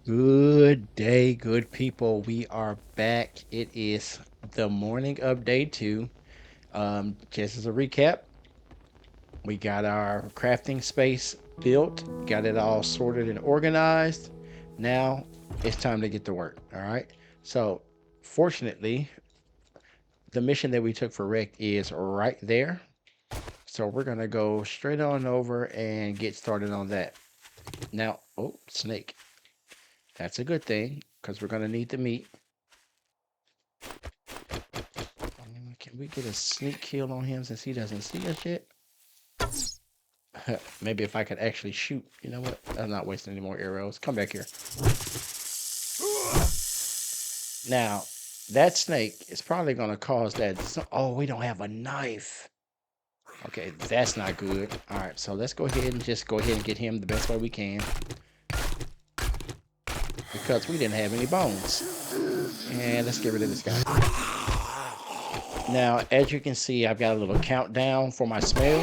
Good day, good people. We are back. It is the morning of day two. Just as a recap, we got our crafting space built, got it all sorted and organized. Now it's time to get to work. All right. So, fortunately, the mission that we took for Rick is right there. So, we're going to go straight on over and get started on that. Now, oh, snake. That's a good thing because we're going to need the meat. Can we get a sneak kill on him since he doesn't see us yet? Maybe if I could actually shoot. You know what? I'm not wasting any more arrows. Come back here. Now, that snake is probably going to cause that. Oh, we don't have a knife. Okay, that's not good. All right, so let's go ahead and just go ahead and get him the best way we can. Because we didn't have any bones. And let's get rid of this guy. Now, as you can see, I've got a little countdown for my smell.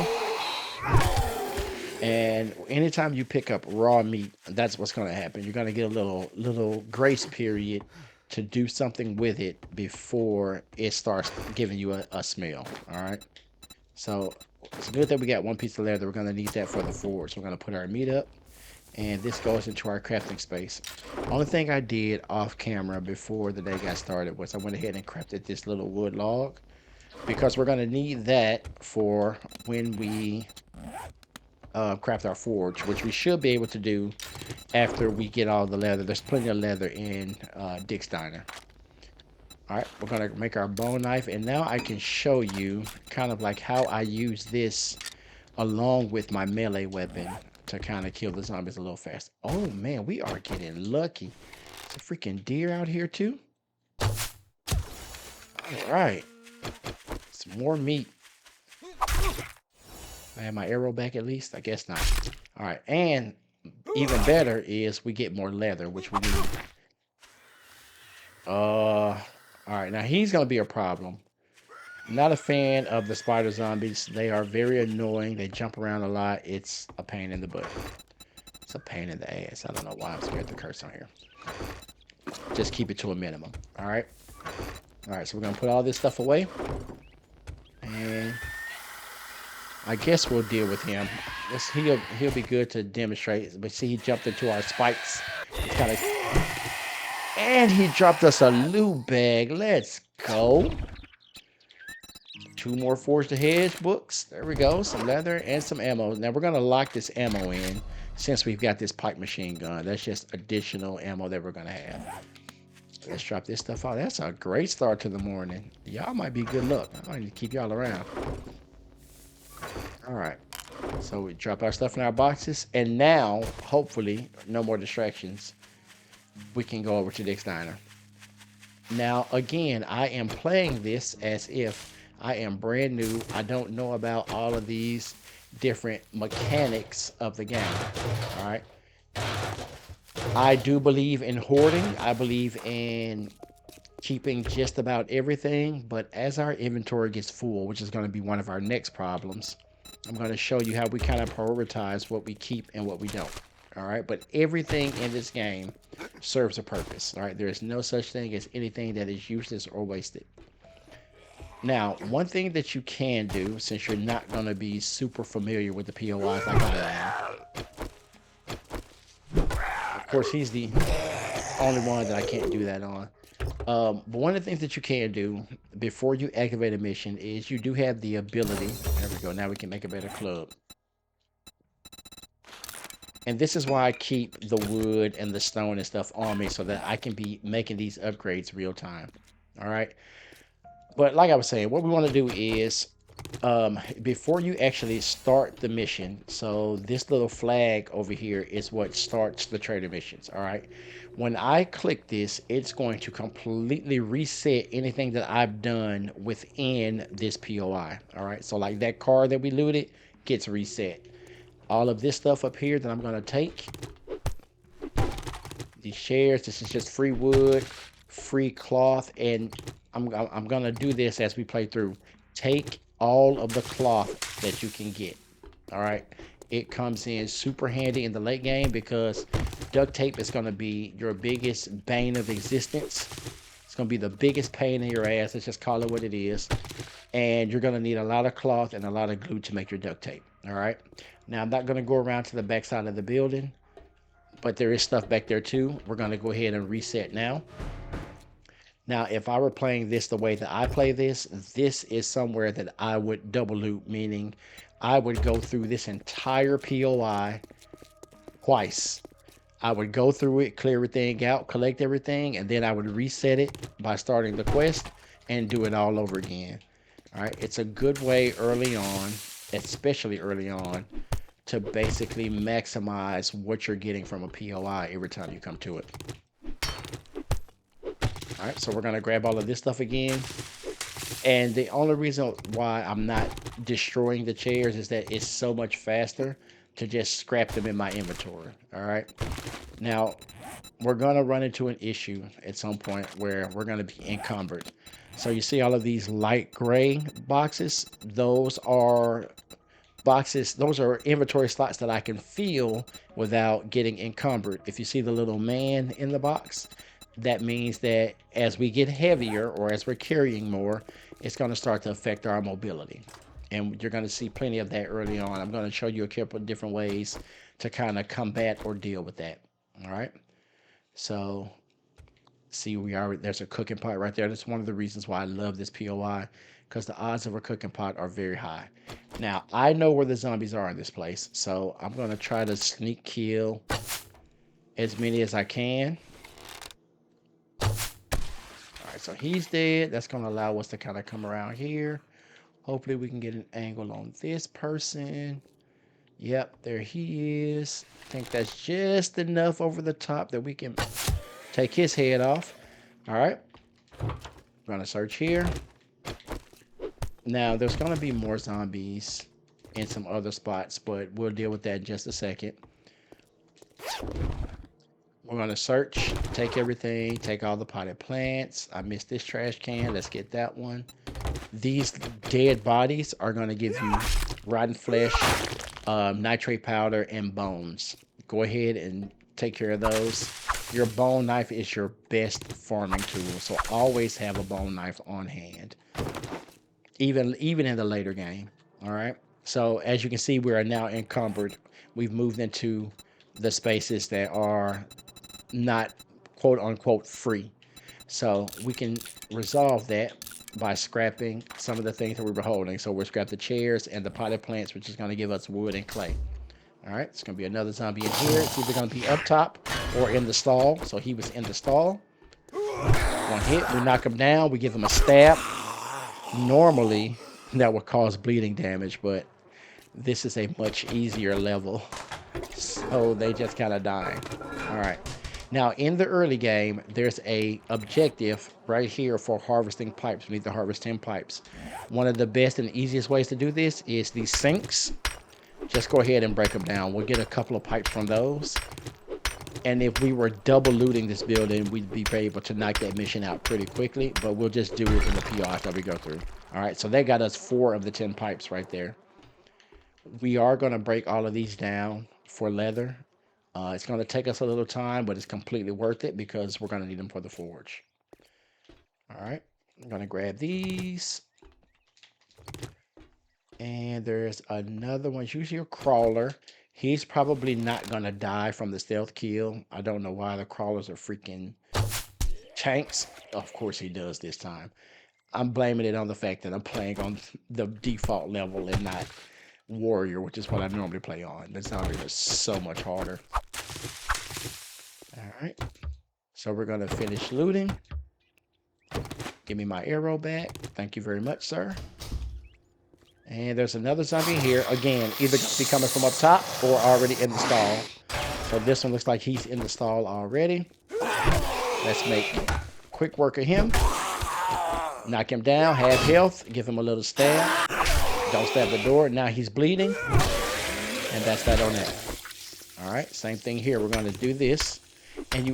And anytime you pick up raw meat, that's what's going to happen. You're going to get a little grace period to do something with it before it starts giving you a smell. All right. So it's good that we got one piece of leather. We're going to need that for the forge. We're going to put our meat up, and this goes into our crafting space. Only thing I did off camera before the day got started was I went ahead and crafted this little wood log because we're going to need that for when we craft our forge, which we should be able to do after we get all the leather. There's plenty of leather in Dick's Diner. All right, we're gonna make our bone knife, and now I can show you kind of like how I use this along with my melee weapon to kind of kill the zombies a little fast. Oh man, we are getting lucky. It's a freaking deer out here too. All right, some more meat. I have my arrow back at least? I guess not. All right, and even better is we get more leather, which we need. All right, now he's gonna be a problem. Not a fan of the spider zombies. They are very annoying. They jump around a lot. It's a pain in the butt. It's a pain in the ass. I don't know why I'm scared to curse on here. Just keep it to a minimum. All right. All right. So we're gonna put all this stuff away, and I guess we'll deal with him. He'll be good to demonstrate. But see, he jumped into our spikes. It's kind of, and he dropped us a loot bag. Let's go. Two more Forge the Hedge books. There we go. Some leather and some ammo. Now we're going to lock this ammo in since we've got this pipe machine gun. That's just additional ammo that we're going to have. Let's drop this stuff out. That's a great start to the morning. Y'all might be good luck. I might need to keep y'all around. All right. So we drop our stuff in our boxes. And now, hopefully, no more distractions. We can go over to Dick's Diner. Now, again, I am playing this as if I am brand new. I don't know about all of these different mechanics of the game. All right. I do believe in hoarding. I believe in keeping just about everything. But as our inventory gets full, which is going to be one of our next problems, I'm going to show you how we kind of prioritize what we keep and what we don't. All right. But everything in this game serves a purpose. All right. There is no such thing as anything that is useless or wasted. Now, one thing that you can do, since you're not going to be super familiar with the POIs like I am, of course, he's the only one that I can't do that on. But one of the things that you can do before you activate a mission is you do have the ability. There we go. Now we can make a better club. And this is why I keep the wood and the stone and stuff on me so that I can be making these upgrades real time. All right. But like I was saying, what we want to do is before you actually start the mission, so this little flag over here is what starts the trader missions. All right. When I click this, it's going to completely reset anything that I've done within this POI. All right. So like that car that we looted gets reset. All of this stuff up here that I'm going to take, these shares, this is just free wood, free cloth, and I'm going to do this as we play through. Take all of the cloth that you can get. All right. it comes in super handy in the late game because duct tape is going to be your biggest bane of existence. It's going to be the biggest pain in your ass. Let's just call it what it is. And you're going to need a lot of cloth and a lot of glue to make your duct tape. All right. Now, I'm not going to go around to the back side of the building, but there is stuff back there too. We're going to go ahead and reset now. Now, if I were playing this the way that I play this, this is somewhere that I would double loop, meaning I would go through this entire POI twice. I would go through it, clear everything out, collect everything, and then I would reset it by starting the quest and do it all over again. All right, it's a good way early on, especially early on, to basically maximize what you're getting from a POI every time you come to it. All right, so we're gonna grab all of this stuff again. And the only reason why I'm not destroying the chairs is that it's so much faster to just scrap them in my inventory. All right. Now, we're going to run into an issue at some point where we're going to be encumbered. So you see all of these light gray boxes? Those are boxes. Those are inventory slots that I can fill without getting encumbered. If you see the little man in the box, that means that as we get heavier or as we're carrying more, it's going to start to affect our mobility. And you're going to see plenty of that early on. I'm going to show you a couple of different ways to kind of combat or deal with that. All right. So see, there's a cooking pot right there. That's one of the reasons why I love this POI, because the odds of a cooking pot are very high. Now, I know where the zombies are in this place, so I'm going to try to sneak kill as many as I can. So he's dead. That's going to allow us to kind of come around here. Hopefully we can get an angle on this person. Yep, there he is. I think that's just enough over the top that we can take his head off. All right. We're going to search here. Now, there's going to be more zombies in some other spots, but we'll deal with that in just a second. We're going to search, take everything, take all the potted plants. I missed this trash can. Let's get that one. These dead bodies are going to give you rotten flesh, nitrate powder, and bones. Go ahead and take care of those. Your bone knife is your best farming tool, so always have a bone knife on hand, even in the later game. All right. So as you can see, we are now encumbered. We've moved into the spaces that are not quote unquote free. So we can resolve that by scrapping some of the things that we were holding. So we'll scrap the chairs and the potted plants, which is going to give us wood and clay. All right, it's going to be another zombie in here. It's either going to be up top or in the stall. So he was in the stall. One hit, we knock him down. We give him a stab. Normally, that would cause bleeding damage, but this is a much easier level. So they just kind of die. All right. Now, in the early game, there's a objective right here for harvesting pipes. We need to harvest 10 pipes. One of the best and easiest ways to do this is these sinks. Just go ahead and break them down. We'll get a couple of pipes from those. And if we were double looting this building, we'd be able to knock that mission out pretty quickly. But we'll just do it in the PO after we go through. All right, so they got us 4 of the 10 pipes right there. We are going to break all of these down for leather. It's going to take us a little time, but it's completely worth it because we're going to need them for the forge. All right, I'm going to grab these. And there's another one. It's usually a crawler. He's probably not going to die from the stealth kill. I don't know why the crawlers are freaking tanks. Of course he does this time. I'm blaming it on the fact that I'm playing on the default level and not warrior, which is what I normally play on. The zombies are so much harder. All right, so we're gonna finish looting. Give me my arrow back. Thank you very much, sir. And there's another zombie here. Again, either gonna be coming from up top or already in the stall. So this one looks like he's in the stall already. Let's make quick work of him. Knock him down, half health, give him a little stab. Don't stab the door. Now he's bleeding. And that's that on that. All right, same thing here. We're going to do this. And you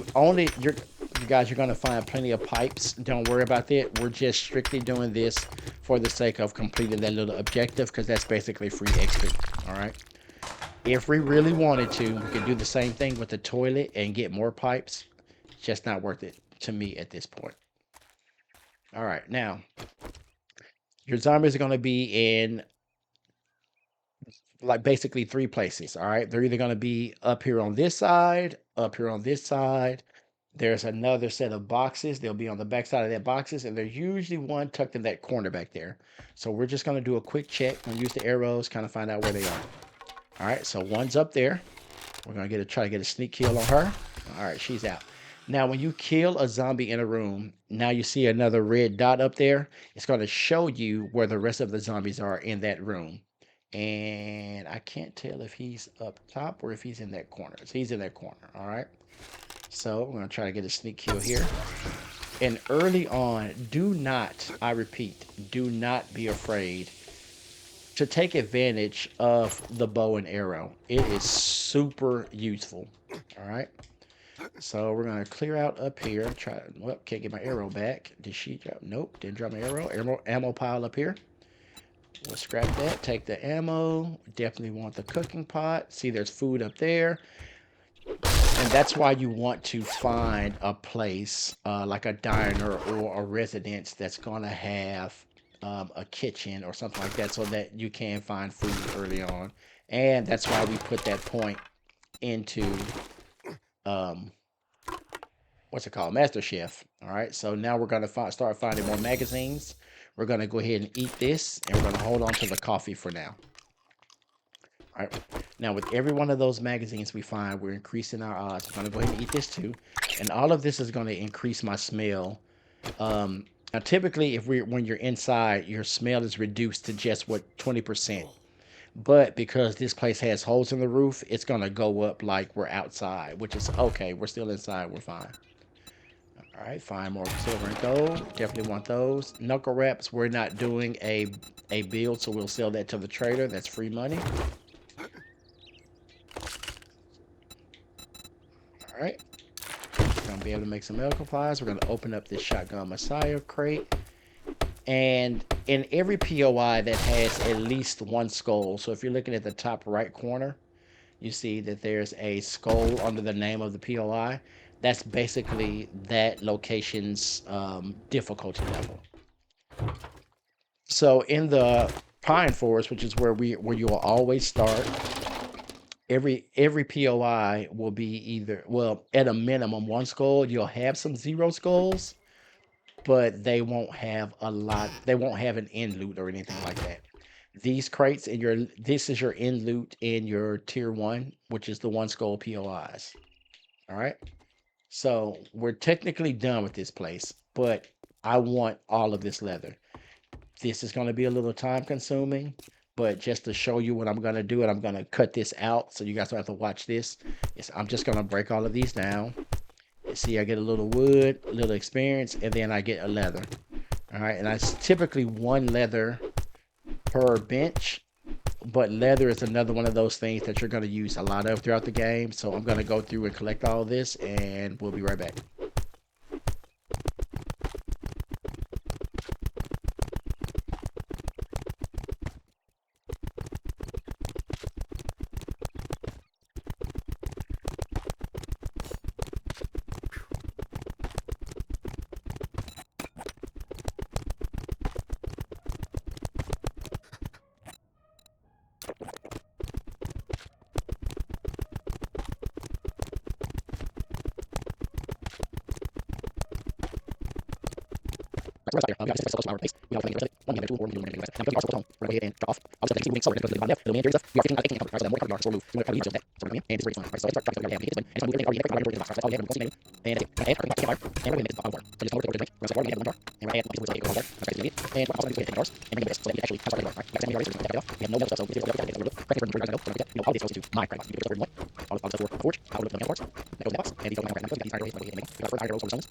guys, you're going to find plenty of pipes. Don't worry about that. We're just strictly doing this for the sake of completing that little objective because that's basically free XP. All right. If we really wanted to, we could do the same thing with the toilet and get more pipes. It's just not worth it to me at this point. All right, now your zombies are going to be in like basically three places. All right, they're either going to be up here on this side, up here on this side. There's another set of boxes. They'll be on the back side of that boxes, and there's usually one tucked in that corner back there. So we're just going to do a quick check and use the arrows, kind of find out where they are. All right, so one's up there. We're going to try to get a sneak kill on her. All right, she's out. Now, when you kill a zombie in a room, now you see another red dot up there. It's going to show you where the rest of the zombies are in that room. And I can't tell if he's up top or if he's in that corner. So he's in that corner, all right? So we're going to try to get a sneak kill here. And early on, do not, I repeat, do not be afraid to take advantage of the bow and arrow. It is super useful, all right? So we're going to clear out up here. Well, can't get my arrow back. Did she drop? Nope, didn't drop my arrow. Ammo pile up here. We'll scrap that. Take the ammo. Definitely want the cooking pot. See, there's food up there. And that's why you want to find a place like a diner or a residence that's going to have a kitchen or something like that so that you can find food early on. And that's why we put that point into what's it called? Master Chef. All right. So now we're going to start finding more magazines. We're going to go ahead and eat this, and we're going to hold on to the coffee for now. All right. Now, with every one of those magazines we find, we're increasing our odds. I'm going to go ahead and eat this too. And all of this is going to increase my smell. Now, typically, when you're inside, your smell is reduced to just, 20%. But because this place has holes in the roof, it's going to go up like we're outside, which is okay. We're still inside. We're fine. All right, find more silver and gold. Definitely want those. Knuckle wraps, we're not doing a build, so we'll sell that to the trader. That's free money. All right. We're going to be able to make some medical supplies. We're going to open up this Shotgun Messiah crate. And in every POI that has at least one skull, so if you're looking at the top right corner, you see that there's a skull under the name of the POI. That's basically that location's difficulty level. So in the Pine Forest, which is where you will always start, every POI will be either, well, at a minimum one skull. You'll have some 0 skulls, but they won't have a lot. They won't have an end loot or anything like that. These crates in this is your end loot in your tier 1, which is the 1 skull POIs. All right. So we're technically done with this place, but I want all of this leather. This is going to be a little time consuming, but just to show you what I'm going to do, and I'm going to cut this out so you guys don't have to watch this. I'm just going to break all of these down. See, I get a little wood, a little experience, and then I get a leather. All right, and that's typically 1 leather per bench, but leather is another one of those things that you're going to use a lot of throughout the game. So I'm going to go through and collect all of this, and we'll be right back. We got our pace. We got 1 minute, 1 2, 4, 1 minute. Now, because our home, we're going to go ahead and drop off. I was just thinking slower because the left, the man here is we are 15 8 so the more card so move. We want to use that. So we're going and it's very fun. So let's start trying to have it. And so we every card in the box. That's all we have in the menu. And that's it. And add our card and we're going to make the bottom bar. So just more to the drink. We're going to start one bar. And we're going to add one bar. That's going to be it. And we're also going to do 10 doors and bring this so that we actually have our bar. Right? That's going to be our research. We have no milk, so we just correct it for the all this goes into my credit box. You can go to all of for forge. I will look at the mail cards. That goes in the box. And these go in my credit box. These are really we got first higher rolls for zones.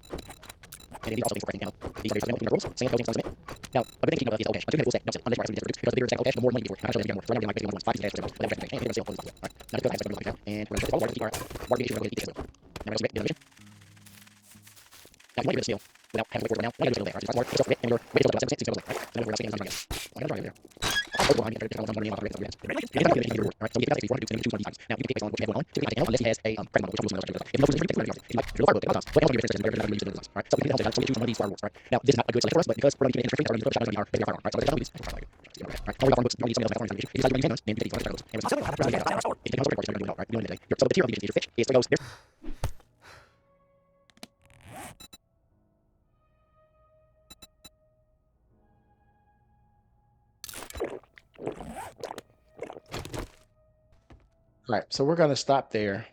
And these also things for breaking down. These are the rules. Same things submit. Now, a big thing to keep is okay. A 2-minute rule set. That's it. Unless you're actually because the bigger the stack cash, the more money you get for it. I'm actually going to get more. So I'm going to get more. 5 days for but and we're going to sell all this stuff. Right. Now, let's go ahead and we're going to show all the bar. Bar issue. We're going to eat this. Now, we're going to get the mission. Now, you want to get a steal without having to wait for it now. We're going to do it there. Right. So, it's more. It's off it. And we're waiting until about 7 cents. Right. So, now we're going to see it. I'm going to drive there. Right, so we're gonna stop there.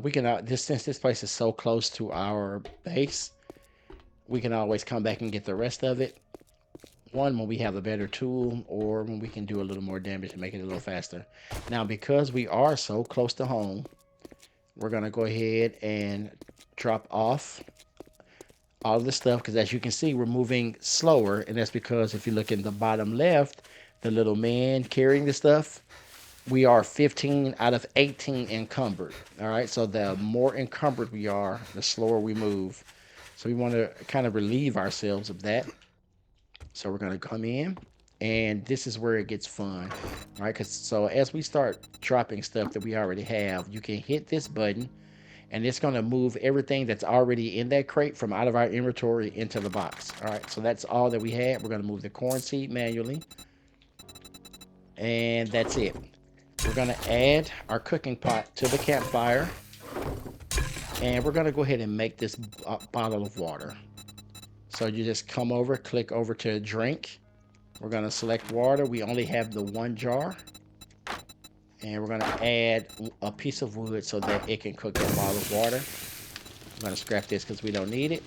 We can this since this place is so close to our base, we can always come back and get the rest of it. One, when we have a better tool, or when we can do a little more damage and make it a little faster. Now, because we are so close to home, we're gonna go ahead and drop off all of the stuff because, as you can see, we're moving slower, and that's because if you look in the bottom left, the little man carrying the stuff, we are 15 out of 18 encumbered. All right, so the more encumbered we are, the slower we move. So we want to kind of relieve ourselves of that. So we're going to come in, and this is where it gets fun. All right, because so as we start dropping stuff that we already have, you can hit this button, and it's going to move everything that's already in that crate from out of our inventory into the box. All right, so that's all that we had. We're going to move the corn seed manually, and that's it. We're going to add our cooking pot to the campfire, and we're going to go ahead and make this bottle of water. So you just come over, click over to drink. We're going to select water. We only have the one jar, and we're going to add a piece of wood so that it can cook that bottle of water. I'm going to scrap this because we don't need it.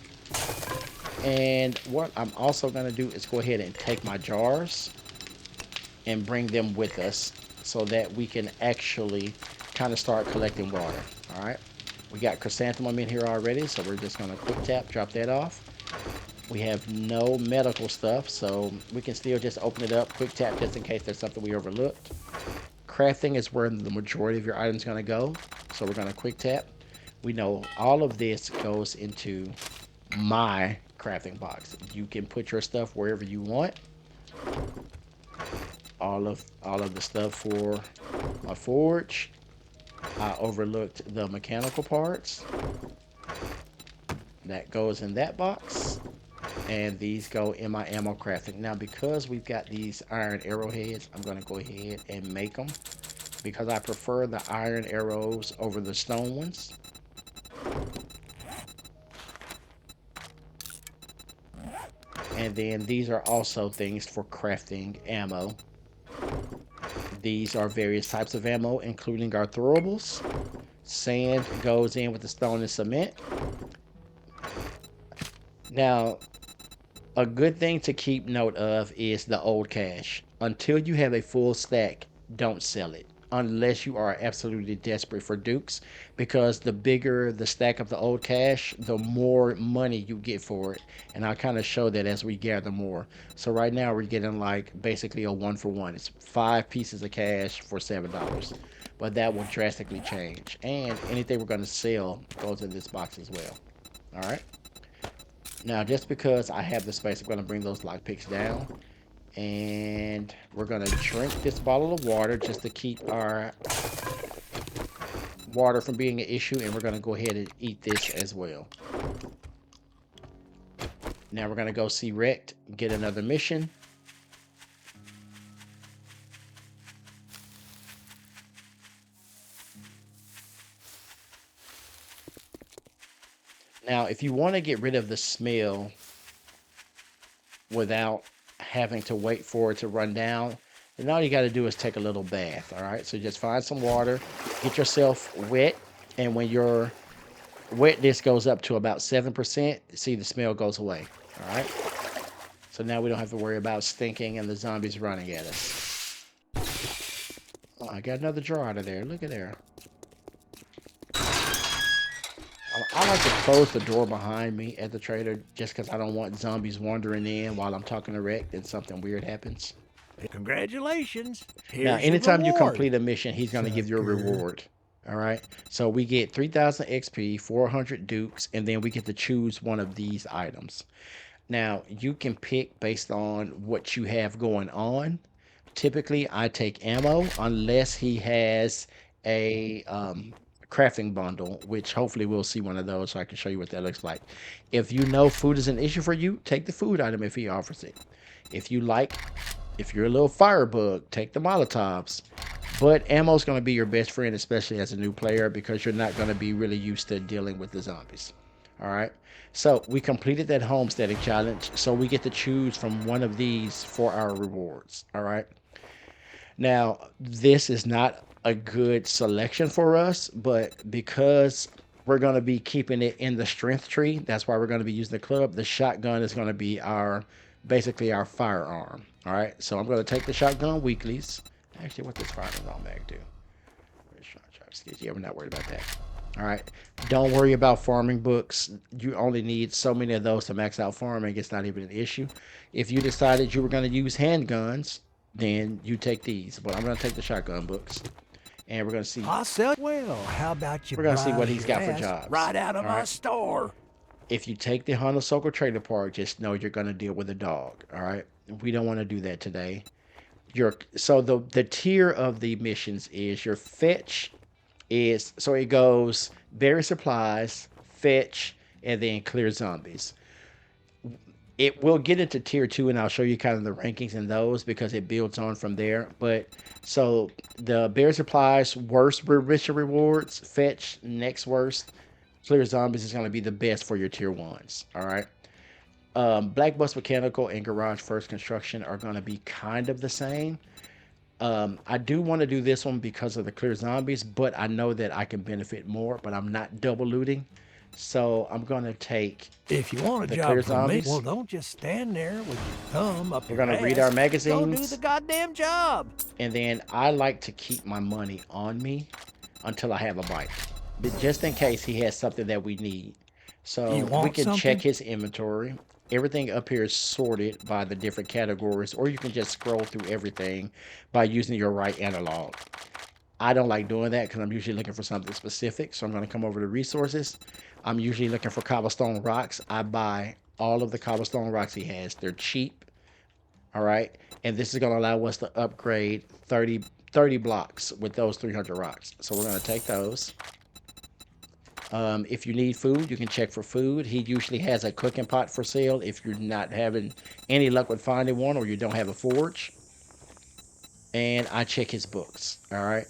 And what I'm also going to do is go ahead and take my jars and bring them with us, so that we can actually kind of start collecting water. All right, we got chrysanthemum in here already, so we're just going to quick tap, drop that off. We have no medical stuff, so we can still just open it up, quick tap, just in case there's something we overlooked. Crafting is where the majority of your items are going to go, so we're going to quick tap. We know all of this goes into my crafting box. You can put your stuff wherever you want. All of the stuff for my forge, I overlooked the mechanical parts. That goes in that box, and these go in my ammo crafting. Now, because we've got these iron arrowheads, I'm going to go ahead and make them, because I prefer the iron arrows over the stone ones. And then these are also things for crafting ammo. These are various types of ammo, including our throwables. Sand goes in with the stone and cement. Now, a good thing to keep note of is the old cash. Until you have a full stack, don't sell it, unless you are absolutely desperate for dukes, because the bigger the stack of the old cash, the more money you get for it. And I'll kind of show that as we gather more. So right now we're getting like basically a 1-for-1. It's 5 pieces of cash for $7. But that will drastically change. And anything we're going to sell goes in this box as well. All right. Now, just because I have the space, I'm going to bring those lockpicks down. And we're going to drink this bottle of water just to keep our water from being an issue. And we're going to go ahead and eat this as well. Now we're going to go see Rect, get another mission. Now, if you want to get rid of the smell without having to wait for it to run down, then all you got to do is take a little bath. All right, so just find some water, get yourself wet, and when your wetness goes up to about 7%, see, the smell goes away. All right, so now we don't have to worry about stinking and the zombies running at us. Oh, I got another jar out of there. Look at there. I like to close the door behind me at the trader just because I don't want zombies wandering in while I'm talking to Rect and something weird happens. Congratulations. Now, Here's your anytime you reward. complete a mission, he's going to give you a Sucker. reward. All right. So we get 3,000 XP, 400 dukes, and then we get to choose one of these items. Now, you can pick based on what you have going on, typically I take ammo unless he has a crafting bundle, which hopefully we'll see one of those so I can show you what that looks like. If you know food is an issue for you, take the food item if he offers it. If you're a little firebug, take the Molotovs. But ammo is going to be your best friend, especially as a new player, because you're not going to be really used to dealing with the zombies. All right. So we completed that homesteading challenge. So we get to choose from one of these for our rewards. All right. Now, this is not a good selection for us, but because we're going to be keeping it in the strength tree, that's why we're going to be using the club. The shotgun is going to be basically our firearm. All right. So I'm going to take the shotgun weeklies. Actually, what does firearm mag do? Yeah, we're not worried about that. All right. Don't worry about farming books. You only need so many of those to max out farming. It's not even an issue. If you decided you were going to use handguns, then you take these. But I'm going to take the shotgun books. And we're going to see. I'll sell. Well, how about you? We're going to see what he's got for ass jobs. right out of my store. If you take the Honda Trailer Park, just know you're going to deal with a dog. All right. We don't want to do that today. So the tier of the missions is your fetch is, so it goes berry supplies, fetch, and then clear zombies. It will get into tier 2, and I'll show you kind of the rankings in those because it builds on from there. But so the berry supplies, worst mission rewards, fetch next worst, clear zombies is going to be the best for your tier 1s. All right. Black Bus Mechanical and Garage First Construction are going to be kind of the same. I do want to do this one because of the clear zombies, but I know that I can benefit more, but I'm not double looting. So I'm going to take if you want a job from me, well, don't just stand there with your thumb up your ass. We're going to read our magazines. Go do the goddamn job. And then I like to keep my money on me until I have a bike. But just in case he has something that we need. So we can check his inventory. Everything up here is sorted by the different categories, or you can just scroll through everything by using your right analog. I don't like doing that because I'm usually looking for something specific. So I'm going to come over to resources. I'm usually looking for cobblestone rocks. I buy all of the cobblestone rocks he has. They're cheap. All right. And this is going to allow us to upgrade 30 blocks with those 300 rocks. So we're going to take those. If you need food, you can check for food. He usually has a cooking pot for sale if you're not having any luck with finding one or you don't have a forge. And I check his books. All right.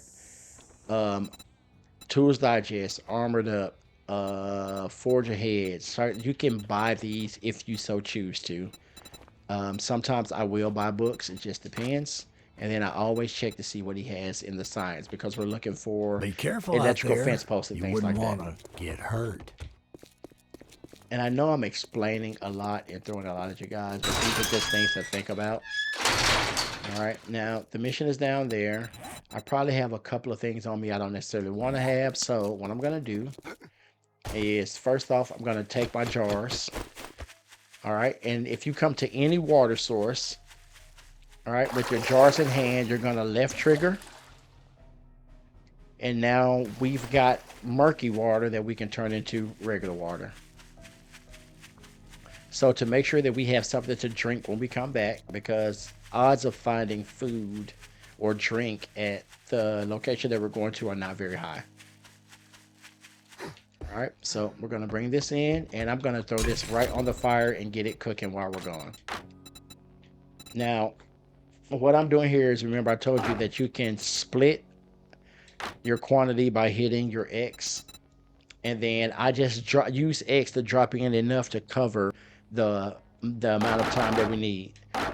Tools Digest, Armored Up, Forge Ahead. So you can buy these if you so choose to. Sometimes I will buy books. It just depends. And then I always check to see what he has in the science because we're looking for electrical fence posts and things like that. You wouldn't want to get hurt. And I know I'm explaining a lot and throwing a lot at you guys, but these are just things to think about. All right, now the mission is down there. I probably have a couple of things on me I don't necessarily want to have. So what I'm going to do is, first off, I'm going to take my jars. All right, and if you come to any water source, all right, with your jars in hand, you're going to left trigger. And now we've got murky water that we can turn into regular water. So to make sure that we have something to drink when we come back, because odds of finding food or drink at the location that we're going to are not very high. All right, so we're going to bring this in, and I'm going to throw this right on the fire and get it cooking while we're gone. Now, what I'm doing here is, remember I told you that you can split your quantity by hitting your X, and then I just use X to drop in enough to cover the amount of time that we need.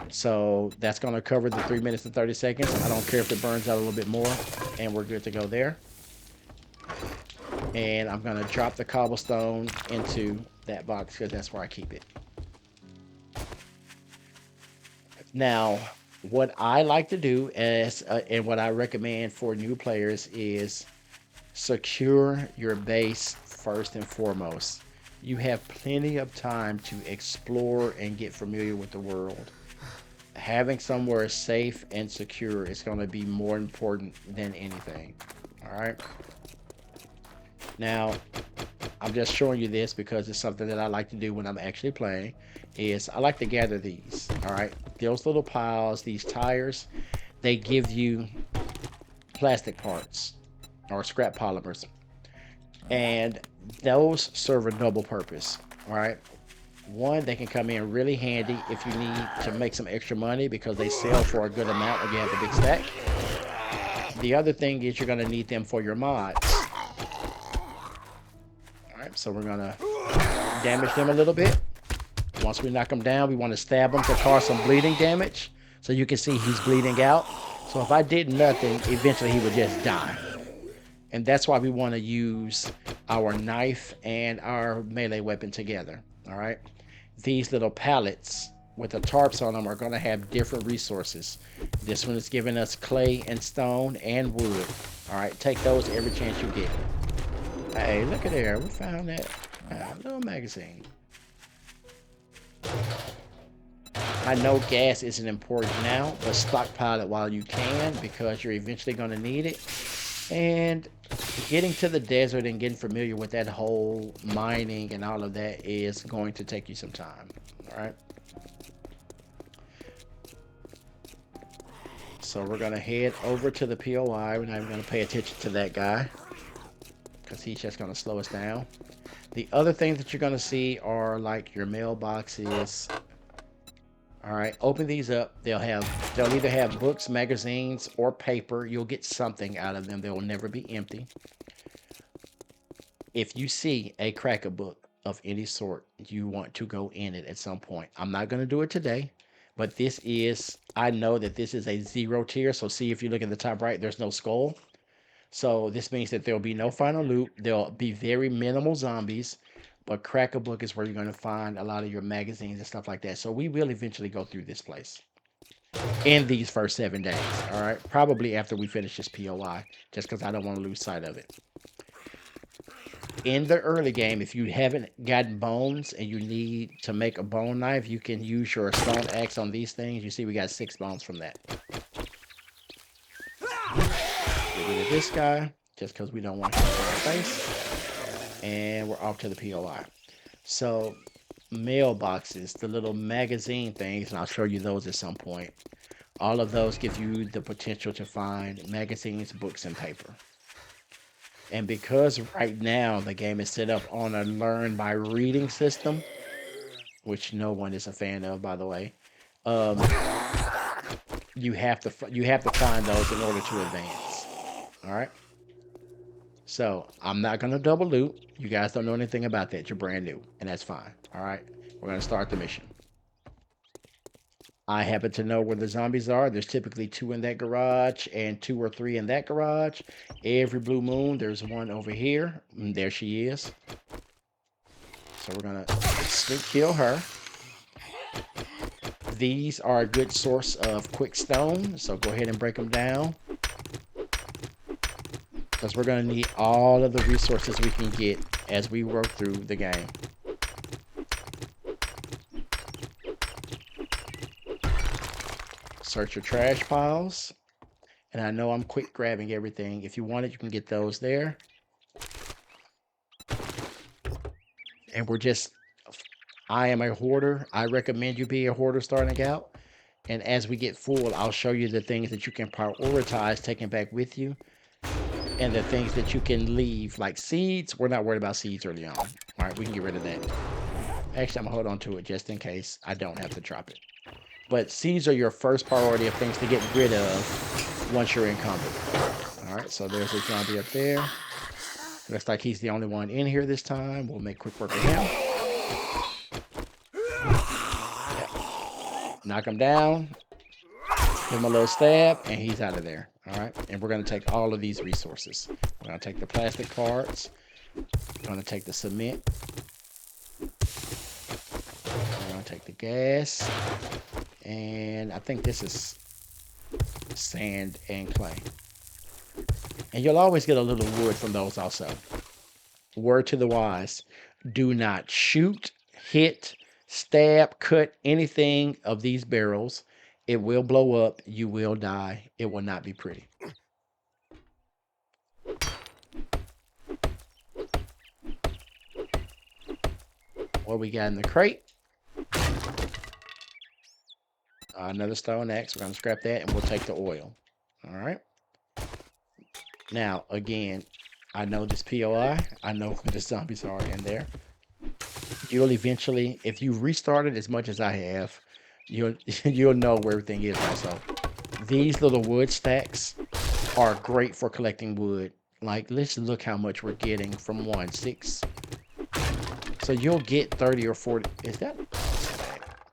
So that's going to cover the 3 minutes and 30 seconds. I don't care if it burns out a little bit more, and we're good to go there. And I'm going to drop the cobblestone into that box because that's where I keep it. Now, what I like to do is, and what I recommend for new players is secure your base first and foremost. You have plenty of time to explore and get familiar with the world. Having somewhere safe and secure is going to be more important than anything. All right. Now, I'm just showing you this because it's something that I like to do when I'm actually playing. Is I like to gather these. All right, those little piles, these tires, they give you plastic parts or scrap polymers, and those serve a double purpose. All right. One, they can come in really handy if you need to make some extra money because they sell for a good amount when you have a big stack. The other thing is you're going to need them for your mods. All right, so we're going to damage them a little bit. Once we knock them down, we want to stab them to cause some bleeding damage. So you can see he's bleeding out. So if I did nothing, eventually he would just die. And that's why we want to use our knife and our melee weapon together. All right. These little pallets with the tarps on them are going to have different resources. This one is giving us clay and stone and wood. All right. Take those every chance you get. Hey, look at there. We found that little magazine. I know gas isn't important now, but stockpile it while you can because you're eventually going to need it. And getting to the desert and getting familiar with that whole mining and all of that is going to take you some time. All right. So we're going to head over to the POI. We're not even going to pay attention to that guy because he's just going to slow us down. The other things that you're going to see are like your mailboxes. All right, open these up. They'll either have books, magazines, or paper. You'll get something out of them. They will never be empty. If you see a cracker book of any sort, you want to go in it at some point. I'm not going to do it today, but I know that this is a 0 tier. So see, if you look at the top right, there's no skull. So this means that there'll be no final loot. There'll be very minimal zombies. But Cracker Book is where you're going to find a lot of your magazines and stuff like that. So we will eventually go through this place in these first 7 days. All right. Probably after we finish this POI, just because I don't want to lose sight of it. In the early game, if you haven't gotten bones and you need to make a bone knife, you can use your stone axe on these things. You see, we got 6 bones from that. Get rid of this guy just because we don't want him in our face. And we're off to the POI. So mailboxes, the little magazine things, and I'll show you those at some point. All of those give you the potential to find magazines, books, and paper. And because right now the game is set up on a learn by reading system, which no one is a fan of, by the way, you have to find those in order to advance. All right. So I'm not going to double loot. You guys don't know anything about that. You're brand new, and that's fine. All right. We're going to start the mission. I happen to know where the zombies are. There's typically 2 in that garage and 2 or 3 in that garage. Every blue moon, there's one over here. And there she is. So we're going to sneak kill her. These are a good source of quick stone. So go ahead and break them down. Because we're going to need all of the resources we can get as we work through the game. Search your trash piles. And I know I'm quick grabbing everything. If you want it, you can get those there. And I am a hoarder. I recommend you be a hoarder starting out. And as we get full, I'll show you the things that you can prioritize taking back with you. And the things that you can leave, like seeds. We're not worried about seeds early on. All right, we can get rid of that. Actually, I'm going to hold on to it just in case I don't have to drop it. But seeds are your first priority of things to get rid of once you're encumbered. All right, so there's a zombie up there. Looks like he's the only one in here this time. We'll make quick work of him. Yeah. Knock him down. Give him a little stab, and he's out of there. All right, and we're going to take all of these resources. We're going to take the plastic parts. We're going to take the cement. We're going to take the gas. And I think this is sand and clay. And you'll always get a little wood from those also. Word to the wise. Do not shoot, hit, stab, cut anything of these barrels. It will blow up. You will die. It will not be pretty. What we got in the crate? another stone axe. We're gonna scrap that, and we'll take the oil. All right. Now, again, I know this POI. I know the zombies are in there. You'll eventually, if you restart it as much as I have, you'll know where everything is. Also, these little wood stacks are great for collecting wood. Like, let's look how much we're getting from 6. So you'll get 30 or 40. Is that? I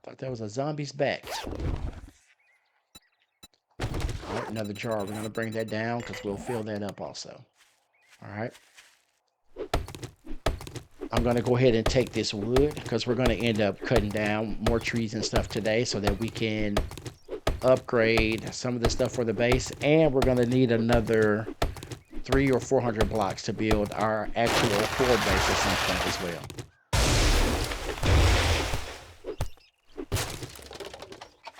thought that was a zombie's back. All right, another jar. We're gonna bring that down because we'll fill that up also. All right. I'm gonna go ahead and take this wood because we're gonna end up cutting down more trees and stuff today so that we can upgrade some of the stuff for the base, and we're gonna need another 300 or 400 blocks to build our actual core base at some point as well.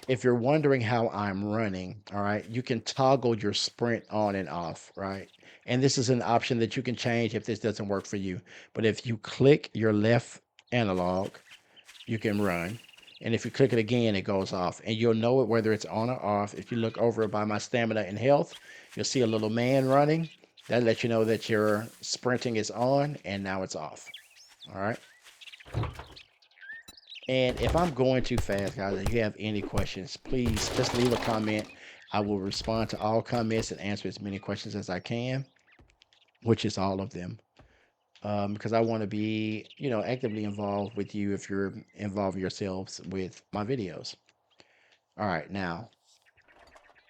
If you're wondering how I'm running, all right, you can toggle your sprint on and off, right? And this is an option that you can change if this doesn't work for you. But if you click your left analog, you can run. And if you click it again, it goes off. And you'll know it whether it's on or off. If you look over by my stamina and health, you'll see a little man running. That lets you know that your sprinting is on and now it's off. All right. And if I'm going too fast, guys, if you have any questions, please just leave a comment. I will respond to all comments and answer as many questions as I can, which is all of them. Because I want to be, actively involved with you if you're involving yourselves with my videos. All right, now,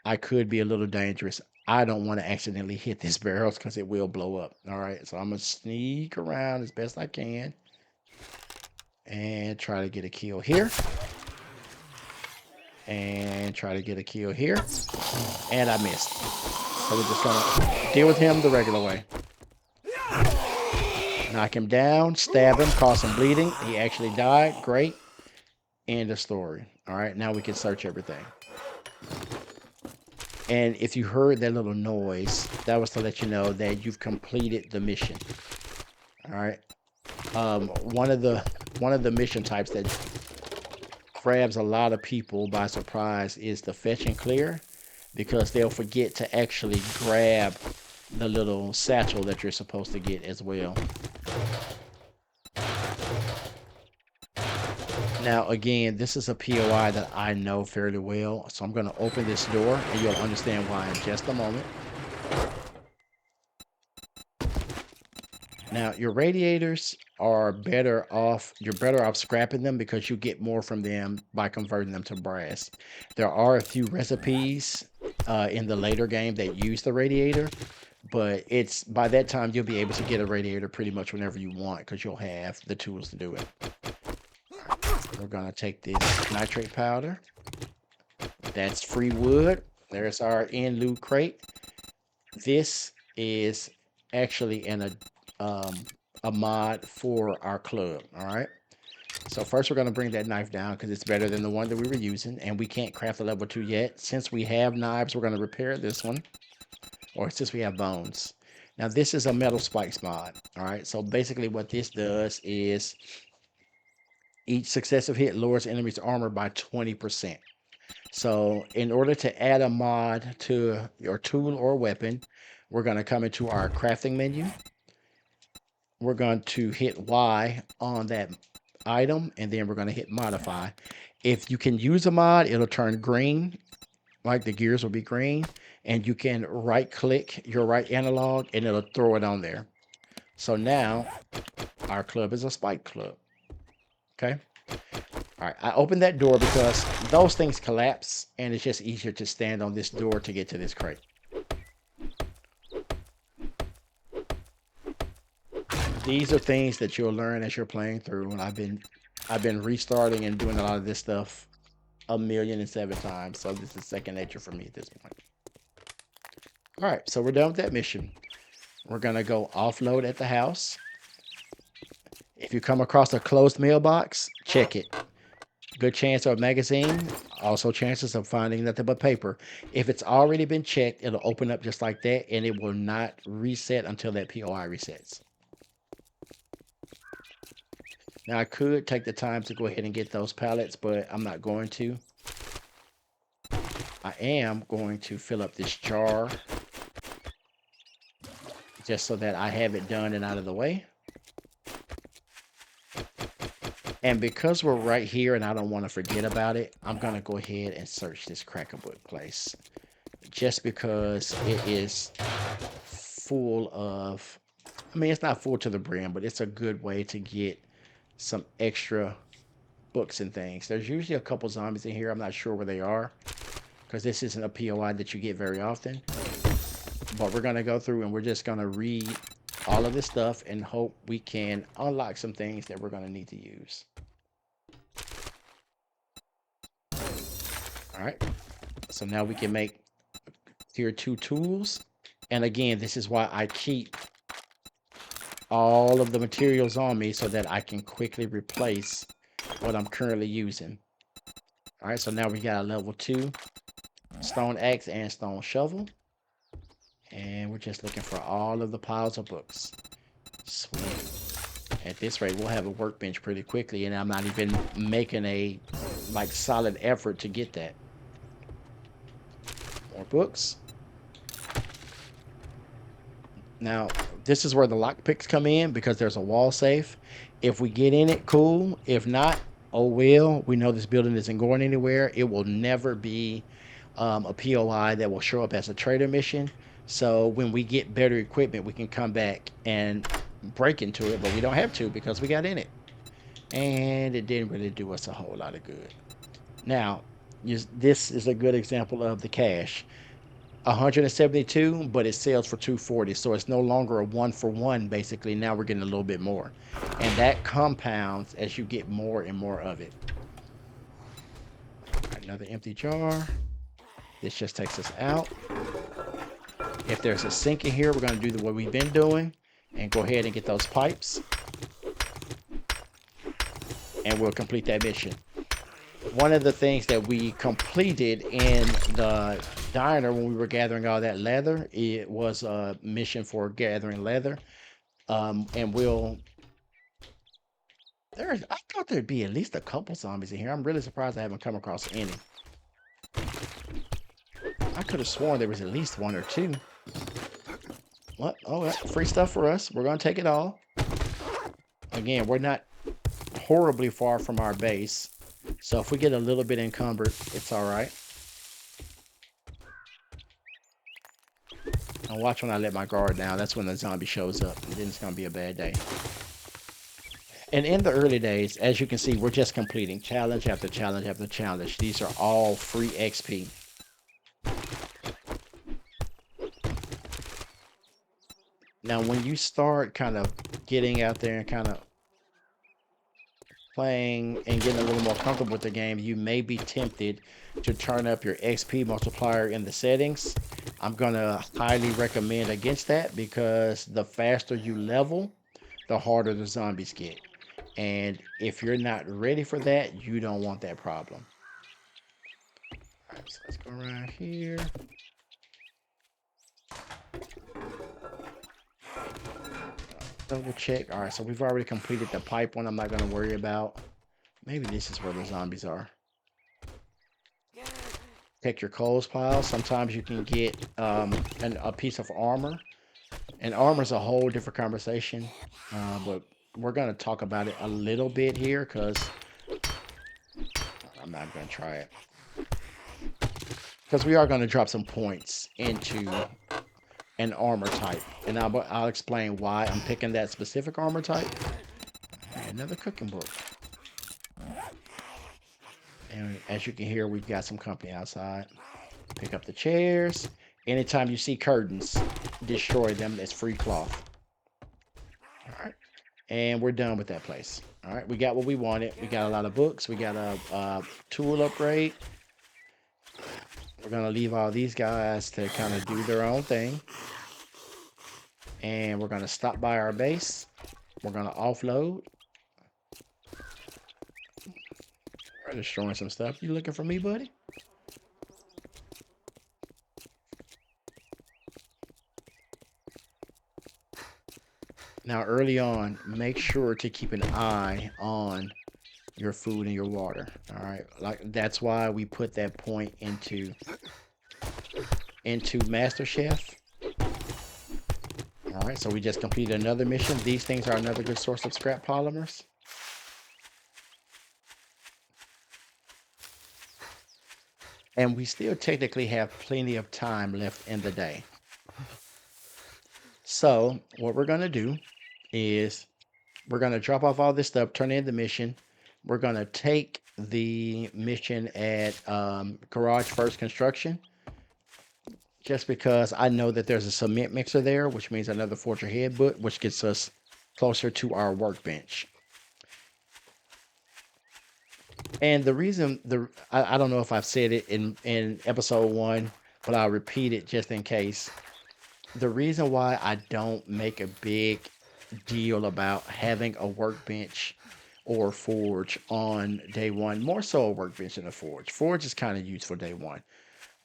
I could be a little dangerous. I don't want to accidentally hit these barrels because it will blow up. All right, so I'm going to sneak around as best I can and try to get a kill here. And try to get a kill here. And I missed. So we're just going to deal with him the regular way. Knock him down, stab him, cause some bleeding. He actually died. Great. End of story. All right, now we can search everything. And if you heard that little noise, that was to let you know that you've completed the mission. All right. One of the mission types that grabs a lot of people by surprise is the fetch and clear, because they'll forget to actually grab the little satchel that you're supposed to get as well. Now, again, this is a POI that I know fairly well, so I'm going to open this door, and you'll understand why in just a moment. Now, your radiators are better off, you're better off scrapping them because you get more from them by converting them to brass. There are a few recipes in the later game that use the radiator, but it's by that time you'll be able to get a radiator pretty much whenever you want because you'll have the tools to do it. We're gonna take this nitrate powder. That's free wood. There's our end loot crate. This is actually a mod for our club. All right. So first we're gonna bring that knife down because it's better than the one that we were using, and we can't craft a level 2 yet. Since we have knives, we're gonna repair this one. Or since we have bones. Now this is a metal spikes mod. All right. So basically what this does is each successive hit lowers enemy's armor by 20%. So in order to add a mod to your tool or weapon, we're going to come into our crafting menu. We're going to hit Y on that item, and then we're going to hit modify. If you can use a mod, it'll turn green, like the gears will be green, and you can right click your right analog and it'll throw it on there. So now our club is a spike club. Okay. All right. I opened that door because those things collapse and it's just easier to stand on this door to get to this crate. These are things that you'll learn as you're playing through. And I've been restarting and doing a lot of this stuff 1,000,007 times. So this is second nature for me at this point. All right. So we're done with that mission. We're going to go offload at the house. If you come across a closed mailbox, check it. Good chance of a magazine, also chances of finding nothing but paper. If it's already been checked, it'll open up just like that, and it will not reset until that POI resets. Now, I could take the time to go ahead and get those pallets, but I'm not going to. I am going to fill up this jar just so that I have it done and out of the way. And because we're right here and I don't want to forget about it, I'm going to go ahead and search this Crack-a-Book place. Just because it is full of, I mean, it's not full to the brim, but it's a good way to get some extra books and things. There's usually a couple zombies in here. I'm not sure where they are because this isn't a POI that you get very often. But we're going to go through and we're just going to read all of this stuff and hope we can unlock some things that we're going to need to use. All right. So now we can make tier 2 tools. And again, this is why I keep all of the materials on me so that I can quickly replace what I'm currently using. All right, so now we got a level 2 stone axe and stone shovel. And we're just looking for all of the piles of books. Sweet. At this rate, we'll have a workbench pretty quickly, and I'm not even making a solid effort to get that. More books. Now, this is where the lockpicks come in because there's a wall safe. If we get in it, cool. If not, oh well. We know this building isn't going anywhere. It will never be a POI that will show up as a trader mission. So when we get better equipment, we can come back and break into it, but we don't have to because we got in it. And it didn't really do us a whole lot of good. Now, this is a good example of the cash. 172, but it sells for 240, so it's no longer a 1-for-1. Basically, now we're getting a little bit more, and that compounds as you get more and more of it. Another empty jar. This just takes us out. If there's a sink in here, we're going to do what we've been doing and go ahead and get those pipes, and we'll complete that mission. One of the things that we completed in the diner when we were gathering all that leather, it was a mission for gathering leather. And I thought there'd be at least a couple zombies in here. I'm really surprised I haven't come across any. I could have sworn there was at least 1 or 2. What? Oh, free stuff for us. We're going to take it all. Again, we're not horribly far from our base. So if we get a little bit encumbered, it's all right. And watch when I let my guard down. That's when the zombie shows up. And then it's going to be a bad day. And in the early days, as you can see, we're just completing challenge after challenge after challenge. These are all free XP. Now, when you start kind of getting out there and kind of playing and getting a little more comfortable with the game, you may be tempted to turn up your XP multiplier in the settings. I'm going to highly recommend against that because the faster you level, the harder the zombies get. And if you're not ready for that, you don't want that problem. All right, so let's go around here. Double check. All right, so we've already completed the pipe one. I'm not going to worry about. Maybe this is where the zombies are. Check your coals pile. Sometimes you can get a piece of armor. And armor's a whole different conversation. But we're going to talk about it a little bit here because I'm not going to try it. Because we are going to drop some points into an armor type, and I'll explain why I'm picking that specific armor type. Another cooking book, and as you can hear, we've got some company outside. Pick up the chairs. Anytime you see curtains, destroy them. That's free cloth. All right, and we're done with that place. All right, we got what we wanted. We got a lot of books. We got a tool upgrade. We're gonna leave all these guys to kind of do their own thing. And we're gonna stop by our base. We're gonna offload. We're destroying some stuff. You looking for me, buddy? Now, early on, make sure to keep an eye on your food and your water. All right, like that's why we put that point into Master Chef. All right, so we just completed another mission. These things are another good source of scrap polymers. And we still technically have plenty of time left in the day. So what we're going to do is we're going to drop off all this stuff, turn in the mission. We're going to take the mission at Garage First Construction, just because I know that there's a cement mixer there, which means another Forger headbutt, which gets us closer to our workbench. And the reason, I don't know if I've said it in episode 1, but I'll repeat it just in case. The reason why I don't make a big deal about having a workbench or forge on day 1, more so a workbench than a forge. Forge is kind of useful day 1,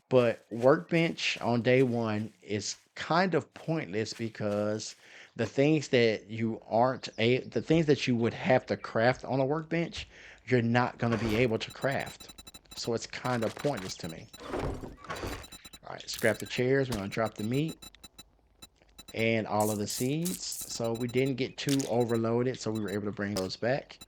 but workbench on day 1 is kind of pointless because the things that the things that you would have to craft on a workbench, you're not going to be able to craft. So it's kind of pointless to me. All right, scrap the chairs. We're going to drop the meat and all of the seeds. So we didn't get too overloaded, so we were able to bring those back.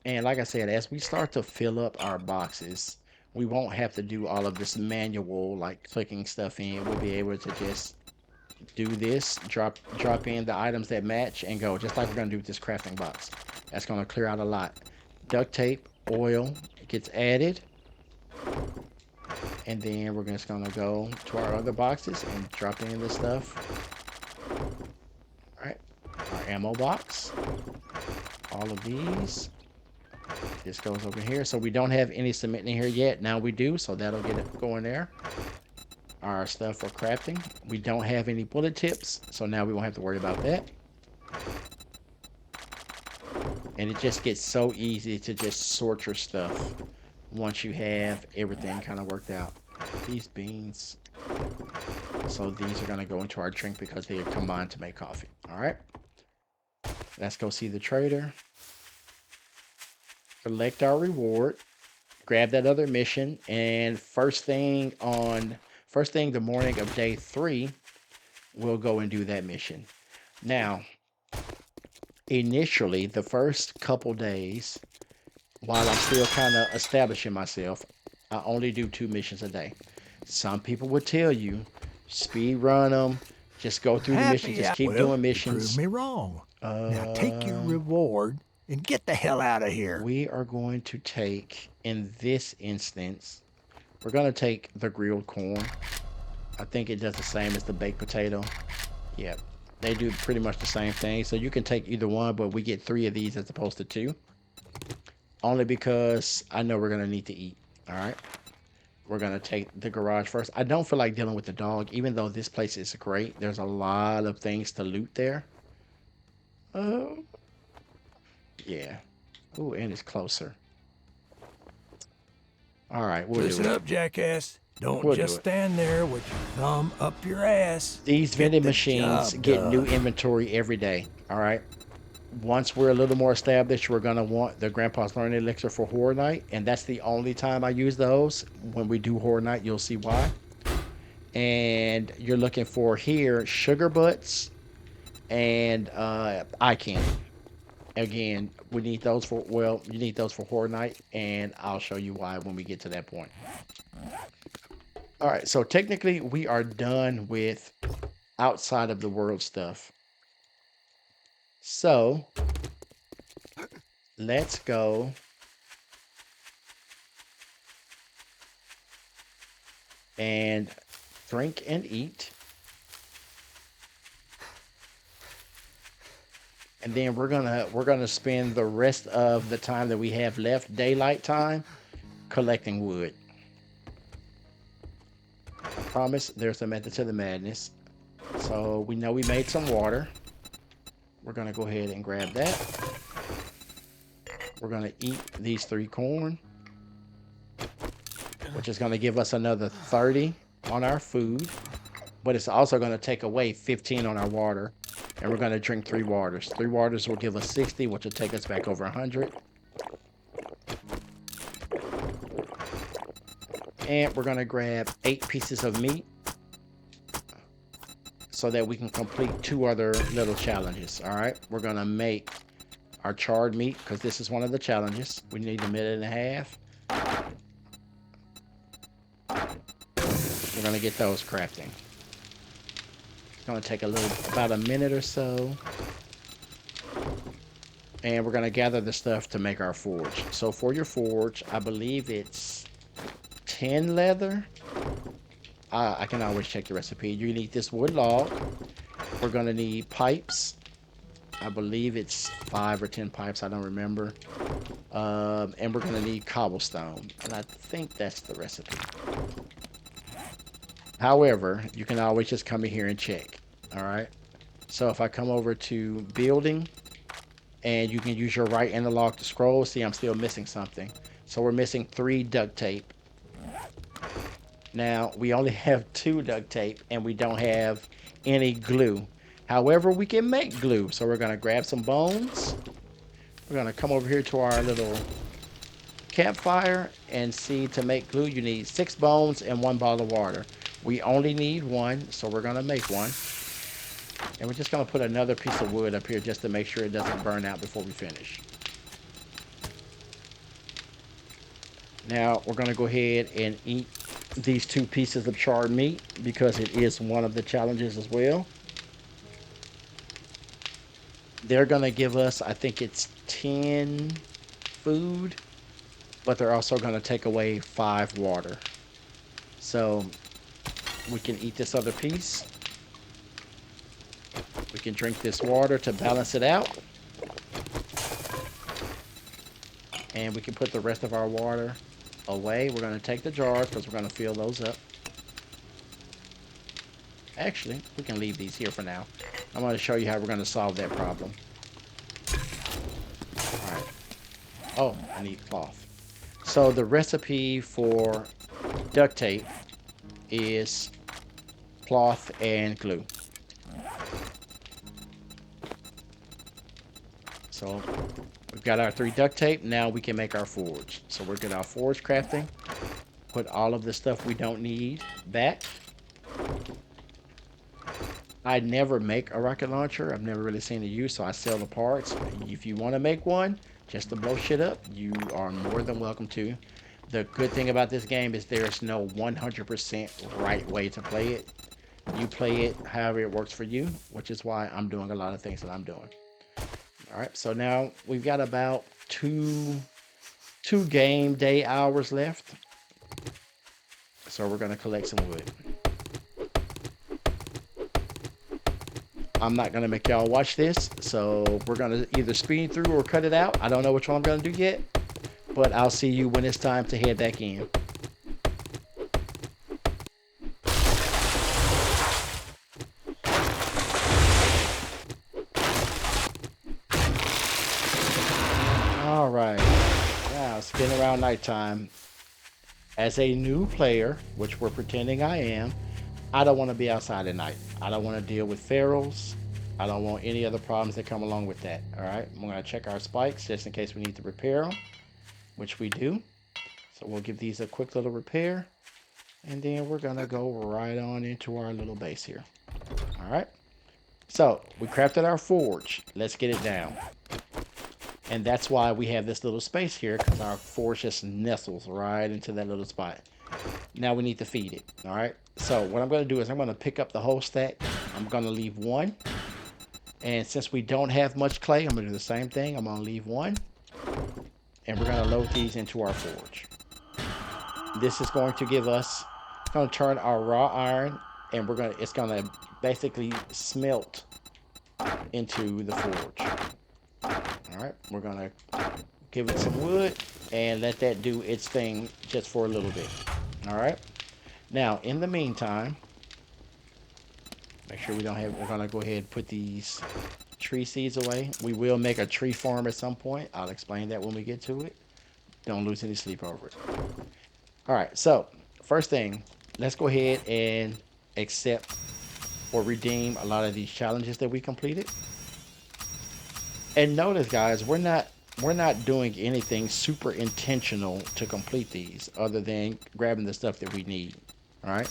And like I said, as we start to fill up our boxes, we won't have to do all of this manual, like clicking stuff in. We'll be able to just do this, drop in the items that match and go, just like we're going to do with this crafting box. That's going to clear out a lot. Duct tape, oil, it gets added. And then we're just going to go to our other boxes and drop in the stuff. All right, our ammo box. All of these. This goes over here. So we don't have any cement in here yet. Now we do, so that'll get it going there. Our stuff for crafting. We don't have any bullet tips, so now we won't have to worry about that. And it just gets so easy to just sort your stuff once you have everything kind of worked out. These beans. So these are going to go into our drink because they are combined to make coffee. All right. Let's go see the trader. Collect our reward. Grab that other mission. And first thing the morning of day 3, we'll go and do that mission. Now, initially, the first couple days, while I'm still kind of establishing myself, I only do 2 missions a day. Some people would tell you, speed run them, just go through the mission, just keep doing missions. Prove me wrong. Now take your reward and get the hell out of here. We are going to take, in this instance, we're going to take the grilled corn. I think it does the same as the baked potato. Yep. They do pretty much the same thing. So you can take either one, but we get 3 of these as opposed to 2. Only because I know we're going to need to eat. All right. We're going to take the garage first. I don't feel like dealing with the dog, even though this place is great. There's a lot of things to loot there. Yeah. Ooh, and it's closer. All right. Listen up, jackass. Don't just stand there with your thumb up your ass. These vending machines get new inventory every day. All right. Once we're a little more established, we're going to want the Grandpa's Learning Elixir for Horror Night. And that's the only time I use those. When we do Horror Night, you'll see why. And you're looking for here sugar butts and eye candy. Again, we need those for, well, you need those for Horror Night. And I'll show you why when we get to that point. All right, so technically we are done with outside of the world stuff. So let's go and drink and eat. And then we're gonna spend the rest of the time that we have left, daylight time, collecting wood. Promise there's a method to the madness. So we know we made some water. We're gonna go ahead and grab that. We're gonna eat these 3 corn, which is gonna give us another 30 on our food, but it's also gonna take away 15 on our water. And we're going to drink 3 waters. 3 waters will give us 60, which will take us back over 100. And we're going to grab 8 pieces of meat so that we can complete 2 other little challenges. All right, we're going to make our charred meat because this is one of the challenges. We need 1.5 minutes. We're going to get those crafting. It's going to take about a minute or so. And we're going to gather the stuff to make our forge. So for your forge, I believe it's 10 leather. I can always check the recipe. You need this wood log. We're going to need pipes. I believe it's 5 or 10 pipes. I don't remember. And we're going to need cobblestone. And I think that's the recipe. However, you can always just come in here and check. All right. So if I come over to building, and you can use your right analog to scroll. See, I'm still missing something. So we're missing 3 duct tape. Now, we only have 2 duct tape, and we don't have any glue. However, we can make glue. So we're going to grab some bones. We're going to come over here to our little campfire and see, to make glue, you need 6 bones and 1 bottle of water. We only need 1, so we're going to make 1. And we're just going to put another piece of wood up here just to make sure it doesn't burn out before we finish. Now, we're going to go ahead and eat these 2 pieces of charred meat because it is one of the challenges as well. They're going to give us, I think it's 10 food, but they're also going to take away 5 water. So we can eat this other piece. We can drink this water to balance it out. And we can put the rest of our water away. We're going to take the jars because we're going to fill those up. Actually, we can leave these here for now. I'm going to show you how we're going to solve that problem. All right. Oh, I need cloth. So the recipe for duct tape is cloth and glue. So we've got our 3 duct tape. Now we can make our forge. So we're getting our forge crafting. Put all of the stuff we don't need back. I never make a rocket launcher. I've never really seen it used, so I sell the parts. If you want to make one, just to blow shit up, you are more than welcome to. The good thing about this game is there's no 100% right way to play it. You play it however it works for you, which is why I'm doing a lot of things that I'm doing. All right, so now we've got about two game day hours left. So we're going to collect some wood. I'm not going to make y'all watch this, so we're going to either speed through or cut it out. I don't know which one I'm going to do yet, but I'll see you when it's time to head back in. All right, now it's getting around nighttime. As a new player, which we're pretending I am, I don't want to be outside at night. I don't want to deal with ferals. I don't want any other problems that come along with that. All right, I'm going to check our spikes just in case we need to repair them, which we do. So we'll give these a quick little repair, and then we're going to go right on into our little base here. All right, so we crafted our forge. Let's get it down. And that's why we have this little space here, because our forge just nestles right into that little spot. Now we need to feed it. All right. So what I'm going to do is I'm going to pick up the whole stack. I'm going to leave 1. And since we don't have much clay, I'm going to do the same thing. I'm going to leave 1. And we're going to load these into our forge. This is going to give us, it's going to turn our raw iron, and it's going to basically smelt into the forge. All right, we're going to give it some wood and let that do its thing just for a little bit. All right. Now, in the meantime, make sure we don't have, we're going to go ahead and put these tree seeds away. We will make a tree farm at some point. I'll explain that when we get to it. Don't lose any sleep over it. All right, so first thing, let's go ahead and accept or redeem a lot of these challenges that we completed. And notice, guys, we're not doing anything super intentional to complete these other than grabbing the stuff that we need. All right.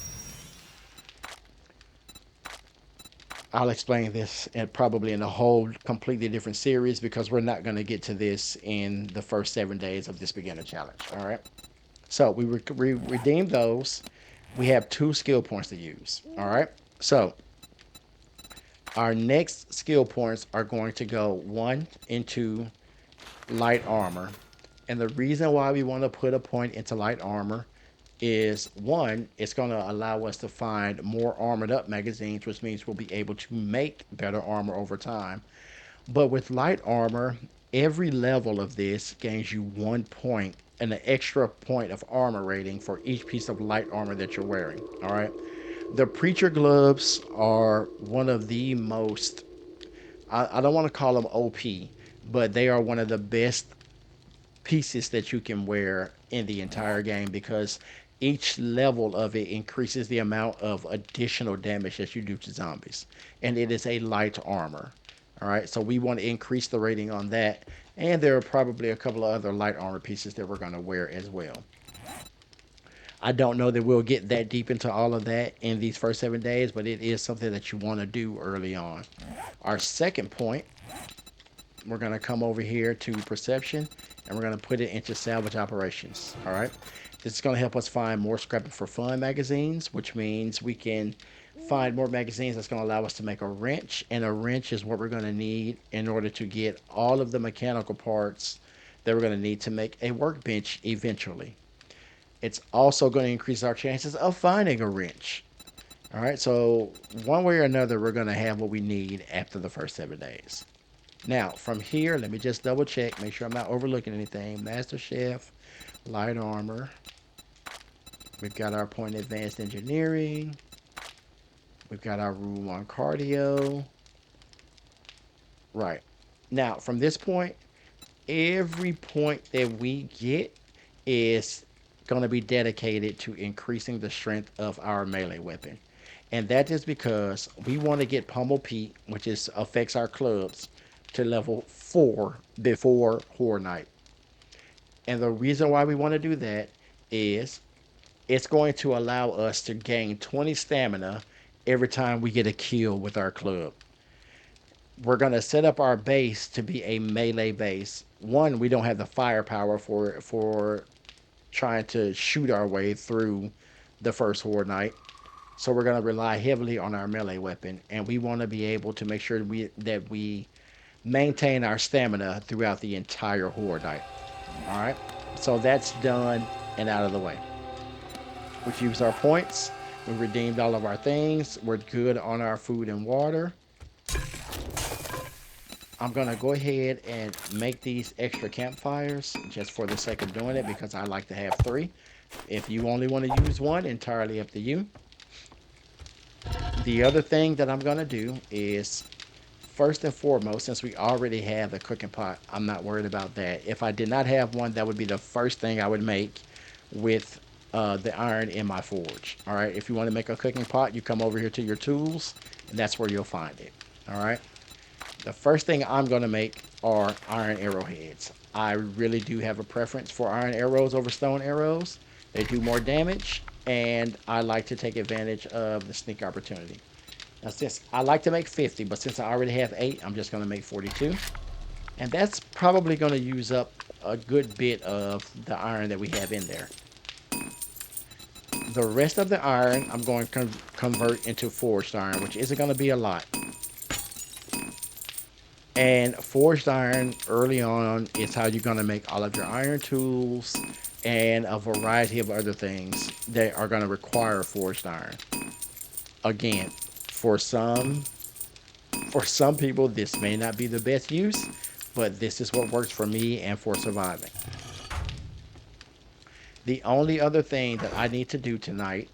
I'll explain this and probably in a whole completely different series because we're not going to get to this in the first 7 days of this beginner challenge. All right. So we redeem those. We have 2 skill points to use. All right. So our next skill points are going to go 1 into light armor. And the reason why we want to put a point into light armor is, 1, it's going to allow us to find more armored up magazines, which means we'll be able to make better armor over time. But with light armor, every level of this gains you 1 point and an extra point of armor rating for each piece of light armor that you're wearing. All right. The Preacher gloves are one of the most, I don't want to call them OP, but they are one of the best pieces that you can wear in the entire game because each level of it increases the amount of additional damage that you do to zombies. And it is a light armor. All right, so we want to increase the rating on that. And there are probably a couple of other light armor pieces that we're going to wear as well. I don't know that we'll get that deep into all of that in these first 7 days, but it is something that you want to do early on. Our second point, we're going to come over here to perception and we're going to put it into salvage operations. All right. This is going to help us find more scrapping for fun magazines, which means we can find more magazines. That's going to allow us to make a wrench, and a wrench is what we're going to need in order to get all of the mechanical parts that we're going to need to make a workbench eventually. It's also going to increase our chances of finding a wrench. All right, so one way or another, we're going to have what we need after the first 7 days. Now, from here, let me just double check, make sure I'm not overlooking anything. Master Chef, light armor. We've got our point advanced engineering. We've got our rule 1 cardio. Right. Now, from this point, every point that we get is going to be dedicated to increasing the strength of our melee weapon. And that is because we want to get Pummel Pete, which affects our clubs, to level 4 before Horde Night. And the reason why we want to do that is it's going to allow us to gain 20 stamina every time we get a kill with our club. We're going to set up our base to be a melee base. 1, we don't have the firepower for trying to shoot our way through the first Horde Night. So we're going to rely heavily on our melee weapon. And we want to be able to make sure that we maintain our stamina throughout the entire Horde Night. All right. So that's done and out of the way. We've used our points. We redeemed all of our things. We're good on our food and water. I'm going to go ahead and make these extra campfires just for the sake of doing it because I like to have 3. If you only want to use 1, entirely up to you. The other thing that I'm going to do is, first and foremost, since we already have a cooking pot, I'm not worried about that. If I did not have one, that would be the first thing I would make with the iron in my forge. All right. If you want to make a cooking pot, you come over here to your tools, and that's where you'll find it. All right. The first thing I'm going to make are iron arrowheads. I really do have a preference for iron arrows over stone arrows. They do more damage, and I like to take advantage of the sneak opportunity. Now, since I like to make 50, but since I already have 8, I'm just going to make 42. And that's probably going to use up a good bit of the iron that we have in there. The rest of the iron, I'm going to convert into forged iron, which isn't going to be a lot. And forged iron early on is how you're going to make all of your iron tools and a variety of other things that are going to require forged iron. Again, for some people, this may not be the best use, but this is what works for me and for surviving. The only other thing that I need to do tonight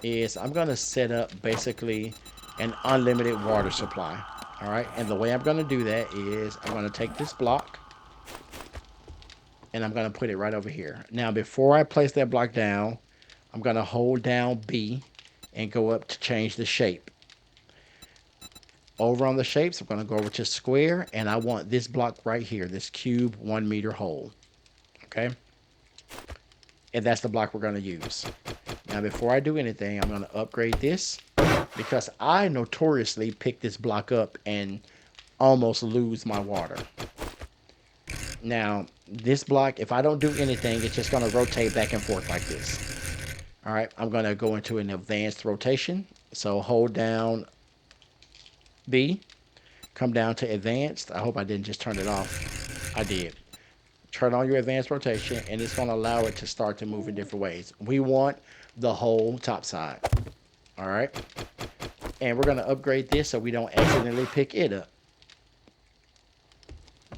is I'm going to set up basically an unlimited water supply. All right. And the way I'm going to do that is I'm going to take this block and I'm going to put it right over here. Now, before I place that block down, I'm going to hold down B and go up to change the shape. Over on the shapes, I'm going to go over to square, and I want this block right here, this cube 1 meter hole. Okay? And that's the block we're going to use. Now, before I do anything, I'm going to upgrade this because I notoriously pick this block up and almost lose my water. Now, this block, if I don't do anything, it's just going to rotate back and forth like this. All right, I'm going to go into an advanced rotation. So hold down B, come down to advanced. I hope I didn't just turn it off. I did. Turn on your advanced rotation, and it's going to allow it to start to move in different ways. We want the whole top side. All right. And we're going to upgrade this so we don't accidentally pick it up.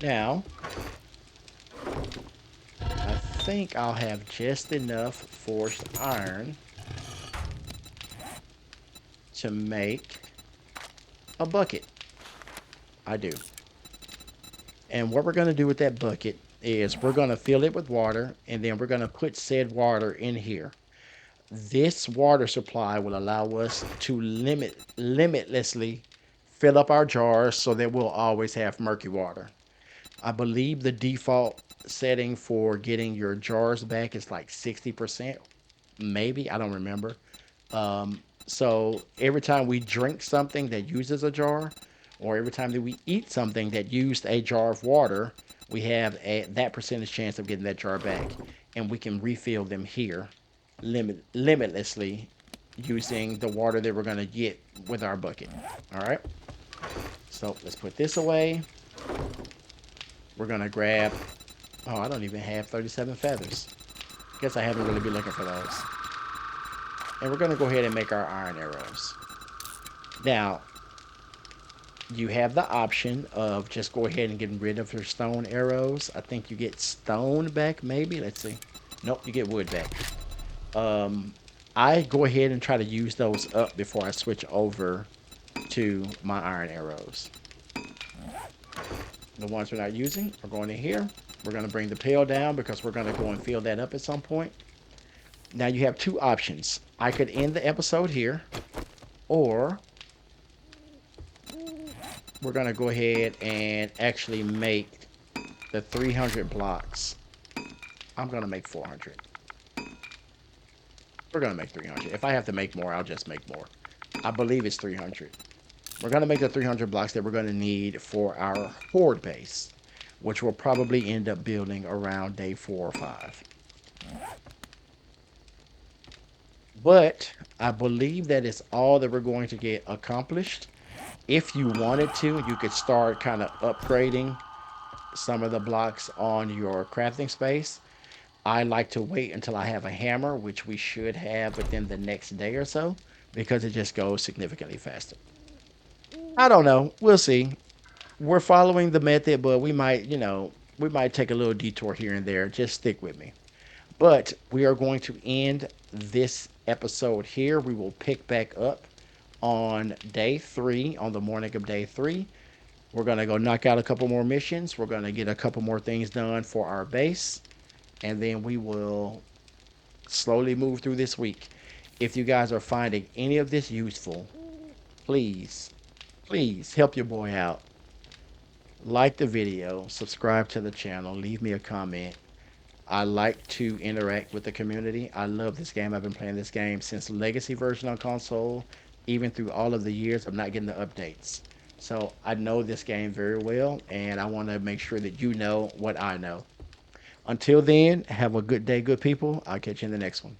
Now, I think I'll have just enough forged iron to make a bucket. I do. And what we're going to do with that bucket is we're going to fill it with water, and then we're going to put said water in here. This water supply will allow us to limitlessly fill up our jars so that we'll always have murky water. I believe the default setting for getting your jars back is like 60%. Maybe, I don't remember. So every time we drink something that uses a jar, or every time that we eat something that used a jar of water, we have that percentage chance of getting that jar back. And we can refill them here limitlessly using the water that we're going to get with our bucket. All right. So let's put this away. We're going to grab, oh, I don't even have 37 feathers. Guess I haven't really been looking for those. And we're going to go ahead and make our iron arrows. Now, you have the option of just go ahead and getting rid of your stone arrows. I think you get stone back, maybe. Let's see. Nope, you get wood back. I go ahead and try to use those up before I switch over to my iron arrows. The ones we're not using are going in here. We're going to bring the pail down because we're going to go and fill that up at some point. Now you have two options. I could end the episode here, or we're going to go ahead and actually make the 300 blocks. I'm going to make 400. We're going to make 300. If I have to make more, I'll just make more. I believe it's 300. We're going to make the 300 blocks that we're going to need for our horde base, which we'll probably end up building around day 4 or 5. But I believe that is all that we're going to get accomplished. If you wanted to, you could start kind of upgrading some of the blocks on your crafting space. I like to wait until I have a hammer, which we should have within the next day or so, because it just goes significantly faster. I don't know. We'll see. We're following the method, but we might, we might take a little detour here and there. Just stick with me. But we are going to end this episode here. We will pick back up on day 3, on the morning of day 3. We're going to go knock out a couple more missions. We're going to get a couple more things done for our base. And then we will slowly move through this week. If you guys are finding any of this useful, please help your boy out. Like the video, subscribe to the channel, leave me a comment. I like to interact with the community. I love this game. I've been playing this game since Legacy version on console, even through all of the years of not getting the updates. So I know this game very well, and I want to make sure that you know what I know. Until then, have a good day, good people. I'll catch you in the next one.